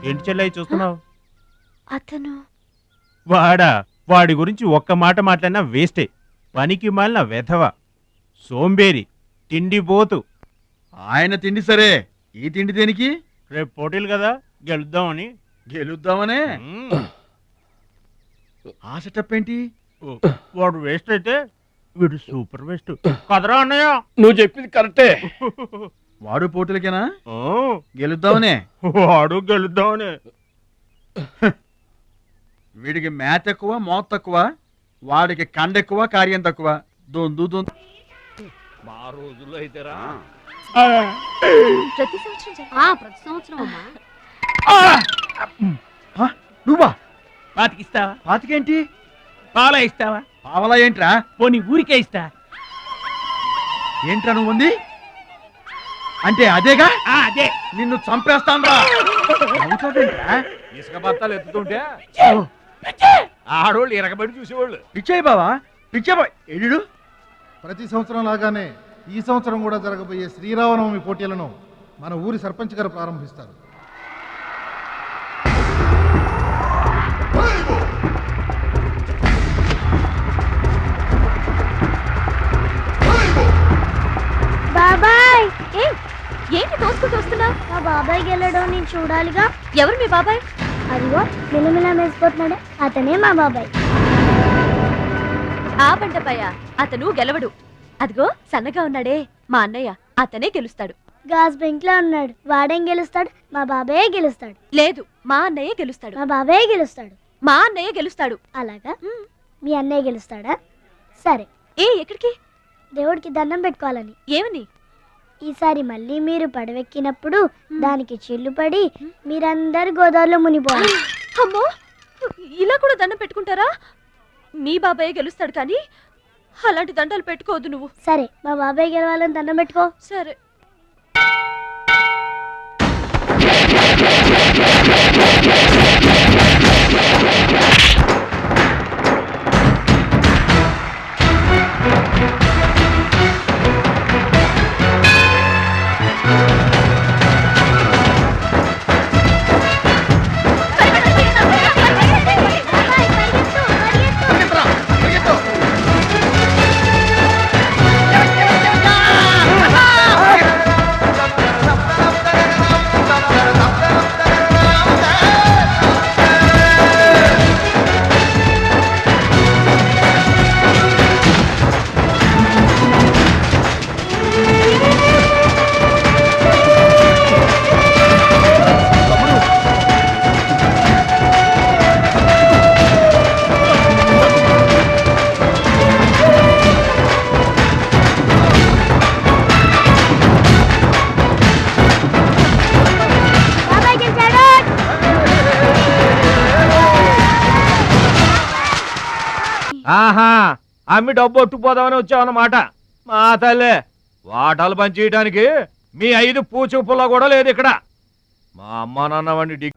ఏంటి చెల్లయ్య చూస్తున్నావు? అతను వాడి గురించి ఒక్క మాట మాట్లాడినా వేస్టే. పనికి మాలిన వెధవ, సోంబేరి, తిండిపోతు. ఆయన తిండి సరే, ఈ తిండి దేనికి? రేపు పోటీలు కదా, గెలుద్దామని. గెలుద్దామనే? ఆ సెటప్ ఏంటి? వాడు వేస్ట్ అయితే వీడు సూపర్ వేస్ట్ కదరా అన్నయ్య. నువ్వు చెప్పింది కరెక్టే. వాడు పోటీలకేనా? గెలుద్దామనే? వాడు గెలుద్దామనే. వీడికి మ్యాథ్ ఎక్కువ, మోత్ తక్కువ. వాడికి కండ ఎక్కువ, కార్యం తక్కువ. దొందు మా రోజుల్లో అయితేరా ప్రతి సంవత్సరం నువ్వా? పాతికిస్తావా? పాతికేంటి? పాలా ఇస్తావా? పావలా ఏంట్రా? పోనీ ఊరికే ఇస్తా. ఏంట్రా నువ్వు ఉంది అంటే? అదేగా, అదే. నిన్ను చంపేస్తాను. ఇసుక బత్తాలు ఎత్తుతుంటే ఆడోళ్ళు ఇరగబడి చూసేవాళ్ళు. పిచ్చాయి బావా, పిచ్చాయి ఎడు. ప్రతి సంవత్సరం లాగానే ఈ సంవత్సరం కూడా జరగబోయే శ్రీరామనవమి పోటీలను మన ఊరి సర్పంచ్ గారు ప్రారంభిస్తారు. బాబాయ్, ఏంటి తోసుకుంటూ వస్తున్నావు? మా బాబాయ్ గెలడం నేను చూడాలిగా. ఎవరు మీ బాబాయ్? అదిగో మిలమిలా మెసిపోతున్నాడే, అతనే మా బాబాయ్. ఆ బండపయ్య అతను గెలవడు. అదిగో సన్నగా ఉన్నాడే మా అన్నయ్య, అతనే గెలుస్తాడు. గాజ్ బెంక్ లో ఉన్నాడు, వాడేం గెలుస్తాడు? మా బాబాయే గెలుస్తాడు. లేదు, మా అన్నయ్య గెలుస్తాడు. మా బాబాయే గెలుస్తాడు. మా అన్నయ్య గెలుస్తాడు. అలాగా? మీ అన్నయ్య గెలుస్తాడా? సరే. ఎక్కడికి? దేవుడికి దండం పెట్టుకోవాలని. ఏమని? ఈసారి మళ్ళీ మీరు పడవెక్కినప్పుడు దానికి చిల్లు పడి మీరందరు గోదావరిలో మునిపోవాలి. అమ్మో, ఇలా కూడా దండం పెట్టుకుంటారా? మీ బాబాయ్ గెలుస్తాడు కానీ అలాంటి దండాలు పెట్టుకోవద్దు నువ్వు. సరే, మా బాబాయ్ గెలవాలని దండం పెట్టుకో. సరే. ఆహా, అమ్మి డబ్బు ఒట్టుకుపోదామని వచ్చావన్నమాట. మా తల్లే, వాటాలు పనిచేయడానికి మీ 5 పూచు పుల్ల కూడా లేదు ఇక్కడ. మా అమ్మ నాన్న వాడిని